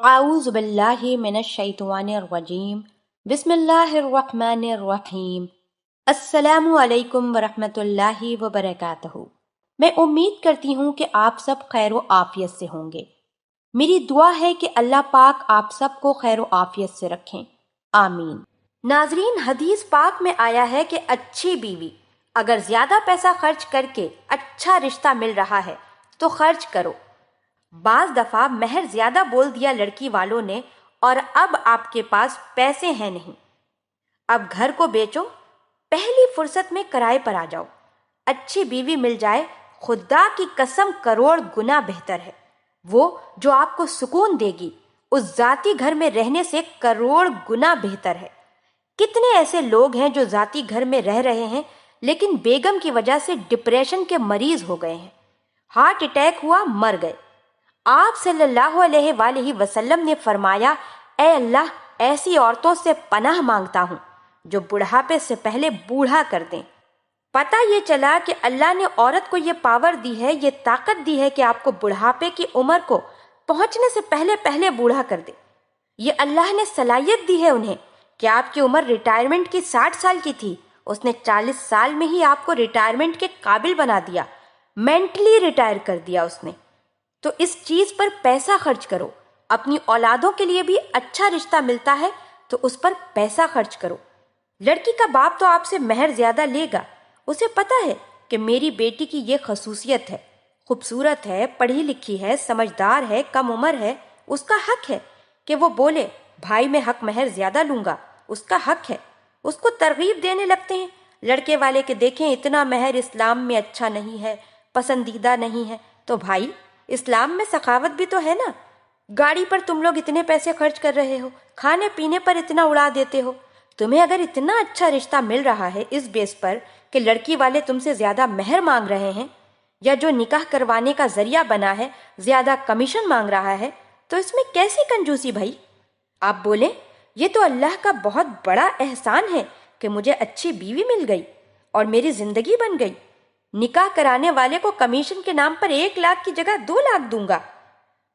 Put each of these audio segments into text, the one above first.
اعوذ باللہ من الشیطان الرجیم بسم اللہ الرحمن الرحیم السلام علیکم ورحمۃ اللہ وبرکاتہ۔ میں امید کرتی ہوں کہ آپ سب خیر و عافیت سے ہوں گے۔ میری دعا ہے کہ اللہ پاک آپ سب کو خیر و عافیت سے رکھیں، آمین۔ ناظرین، حدیث پاک میں آیا ہے کہ اچھی بیوی اگر زیادہ پیسہ خرچ کر کے اچھا رشتہ مل رہا ہے تو خرچ کرو۔ بعض دفعہ مہر زیادہ بول دیا لڑکی والوں نے اور اب آپ کے پاس پیسے ہیں نہیں، اب گھر کو بیچو، پہلی فرصت میں کرائے پر آ جاؤ۔ اچھی بیوی مل جائے خدا کی قسم کروڑ گنا بہتر ہے۔ وہ جو آپ کو سکون دے گی اس ذاتی گھر میں رہنے سے کروڑ گنا بہتر ہے۔ کتنے ایسے لوگ ہیں جو ذاتی گھر میں رہ رہے ہیں لیکن بیگم کی وجہ سے ڈپریشن کے مریض ہو گئے ہیں، ہارٹ اٹیک ہوا، مر گئے۔ آپ صلی اللہ علیہ وآلہ وسلم نے فرمایا، اے اللہ، ایسی عورتوں سے پناہ مانگتا ہوں جو بڑھاپے سے پہلے بوڑھا کر دیں۔ پتہ یہ چلا کہ اللہ نے عورت کو یہ پاور دی ہے، یہ طاقت دی ہے کہ آپ کو بڑھاپے کی عمر کو پہنچنے سے پہلے پہلے بوڑھا کر دے۔ یہ اللہ نے صلاحیت دی ہے انہیں کہ آپ کی عمر ریٹائرمنٹ کی 60 سال کی تھی، اس نے 40 سال میں ہی آپ کو ریٹائرمنٹ کے قابل بنا دیا، مینٹلی ریٹائر کر دیا اس نے۔ تو اس چیز پر پیسہ خرچ کرو۔ اپنی اولادوں کے لیے بھی اچھا رشتہ ملتا ہے تو اس پر پیسہ خرچ کرو۔ لڑکی کا باپ تو آپ سے مہر زیادہ لے گا، اسے پتہ ہے کہ میری بیٹی کی یہ خصوصیت ہے، خوبصورت ہے، پڑھی لکھی ہے، سمجھدار ہے، کم عمر ہے، اس کا حق ہے کہ وہ بولے بھائی میں حق مہر زیادہ لوں گا، اس کا حق ہے۔ اس کو ترغیب دینے لگتے ہیں لڑکے والے کہ دیکھیں اتنا مہر اسلام میں اچھا نہیں ہے، پسندیدہ نہیں ہے۔ تو بھائی، اسلام میں سخاوت بھی تو ہے نا۔ گاڑی پر تم لوگ اتنے پیسے خرچ کر رہے ہو، کھانے پینے پر اتنا اڑا دیتے ہو، تمہیں اگر اتنا اچھا رشتہ مل رہا ہے اس بیس پر کہ لڑکی والے تم سے زیادہ مہر مانگ رہے ہیں یا جو نکاح کروانے کا ذریعہ بنا ہے زیادہ کمیشن مانگ رہا ہے، تو اس میں کیسی کنجوسی بھائی؟ آپ بولیں یہ تو اللہ کا بہت بڑا احسان ہے کہ مجھے اچھی بیوی مل گئی اور میری زندگی بن گئی۔ نکاح کرانے والے کو کمیشن کے نام پر 1 لاکھ کی جگہ 2 لاکھ دوں گا۔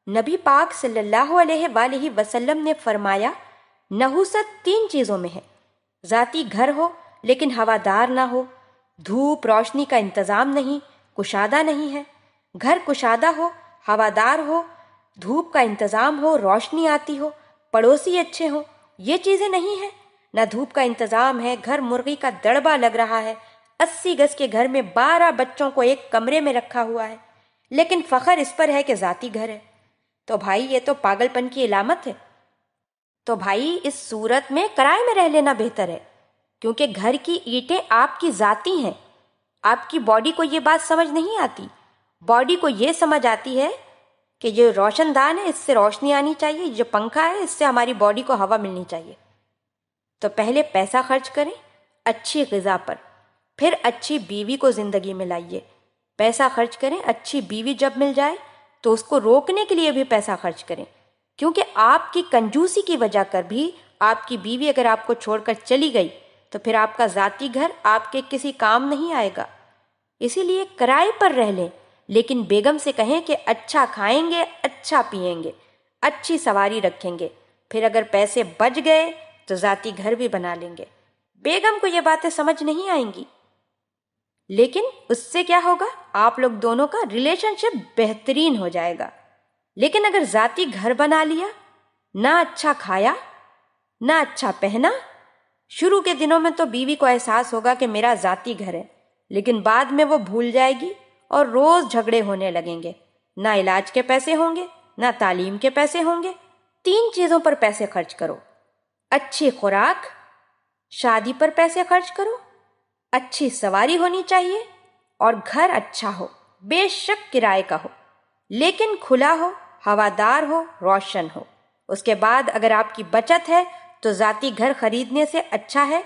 نبی پاک صلی اللہ علیہ وآلہ وسلم نے فرمایا، نحوست 3 چیزوں میں ہے، ذاتی گھر ہو لیکن ہوادار نہ ہو، دھوپ روشنی کا انتظام نہیں، کشادہ نہیں ہے۔ گھر کشادہ ہو، ہوادار ہو، دھوپ کا انتظام ہو، روشنی آتی ہو، پڑوسی اچھے ہوں، یہ چیزیں نہیں ہیں۔ نہ دھوپ کا انتظام ہے، گھر مرغی کا دڑبا لگ رہا ہے، 80 گز کے گھر میں 12 بچوں کو ایک کمرے میں رکھا ہوا ہے، لیکن فخر اس پر ہے کہ ذاتی گھر ہے۔ تو بھائی یہ تو پاگل پن کی علامت ہے۔ تو بھائی اس صورت میں کرائے میں رہ لینا بہتر ہے، کیونکہ گھر کی اینٹیں آپ کی ذاتی ہیں۔ آپ کی باڈی کو یہ بات سمجھ نہیں آتی، باڈی کو یہ سمجھ آتی ہے کہ یہ روشن دان ہے، اس سے روشنی آنی چاہیے، جو پنکھا ہے اس سے ہماری باڈی کو ہوا ملنی چاہیے۔ تو پہلے پیسہ خرچ کریں اچھی غذا پر، پھر اچھی بیوی کو زندگی میں لائیے۔ پیسہ خرچ کریں، اچھی بیوی جب مل جائے تو اس کو روکنے کے لیے بھی پیسہ خرچ کریں، کیونکہ آپ کی کنجوسی کی وجہ کر بھی آپ کی بیوی اگر آپ کو چھوڑ کر چلی گئی تو پھر آپ کا ذاتی گھر آپ کے کسی کام نہیں آئے گا۔ اسی لیے کرائے پر رہ لیں، لیکن بیگم سے کہیں کہ اچھا کھائیں گے، اچھا پئیں گے، اچھی سواری رکھیں گے، پھر اگر پیسے بچ گئے تو ذاتی گھر بھی بنا لیں گے۔ بیگم کو یہ باتیں سمجھ نہیں آئیں گی، لیکن اس سے کیا ہوگا، آپ لوگ دونوں کا ریلیشن شپ بہترین ہو جائے گا۔ لیکن اگر ذاتی گھر بنا لیا، نہ اچھا کھایا نہ اچھا پہنا، شروع کے دنوں میں تو بیوی کو احساس ہوگا کہ میرا ذاتی گھر ہے، لیکن بعد میں وہ بھول جائے گی اور روز جھگڑے ہونے لگیں گے، نہ علاج کے پیسے ہوں گے نہ تعلیم کے پیسے ہوں گے۔ 3 چیزوں پر پیسے خرچ کرو، اچھی خوراک، شادی پر پیسے خرچ کرو، اچھی سواری ہونی چاہیے، اور گھر اچھا ہو، بے شک کرائے کا ہو لیکن کھلا ہو، ہوادار ہو، روشن ہو۔ اس کے بعد اگر آپ کی بچت ہے تو ذاتی گھر خریدنے سے اچھا ہے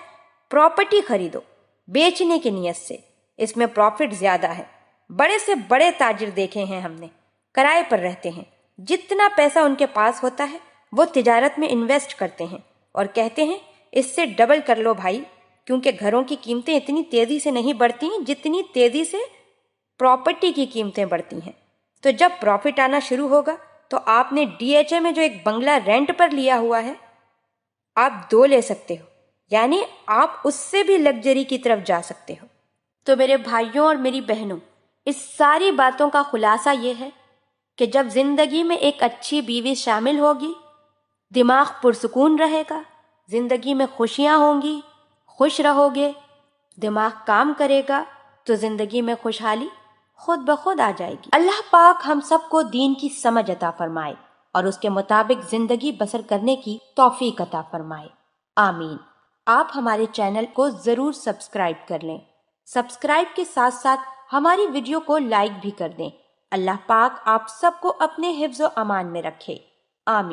پراپرٹی خریدو بیچنے کی نیت سے، اس میں پروفٹ زیادہ ہے۔ بڑے سے بڑے تاجر دیکھے ہیں ہم نے، کرائے پر رہتے ہیں، جتنا پیسہ ان کے پاس ہوتا ہے وہ تجارت میں انویسٹ کرتے ہیں اور کہتے ہیں اس سے ڈبل کر لو بھائی، کیونکہ گھروں کی قیمتیں اتنی تیزی سے نہیں بڑھتی ہیں جتنی تیزی سے پراپرٹی کی قیمتیں بڑھتی ہیں۔ تو جب پروفٹ آنا شروع ہوگا تو آپ نے DHA میں جو ایک بنگلہ رینٹ پر لیا ہوا ہے، آپ 2 لے سکتے ہو، یعنی آپ اس سے بھی لگژری کی طرف جا سکتے ہو۔ تو میرے بھائیوں اور میری بہنوں، اس ساری باتوں کا خلاصہ یہ ہے کہ جب زندگی میں ایک اچھی بیوی شامل ہوگی، دماغ پرسکون رہے گا، زندگی میں خوشیاں ہوں گی، خوش رہو گے، دماغ کام کرے گا تو زندگی میں خوشحالی خود بخود آ جائے گی۔ اللہ پاک ہم سب کو دین کی سمجھ عطا فرمائے اور اس کے مطابق زندگی بسر کرنے کی توفیق عطا فرمائے، آمین۔ آپ ہمارے چینل کو ضرور سبسکرائب کر لیں۔ سبسکرائب کے ساتھ ساتھ ہماری ویڈیو کو لائک بھی کر دیں۔ اللہ پاک آپ سب کو اپنے حفظ و امان میں رکھے، آمین۔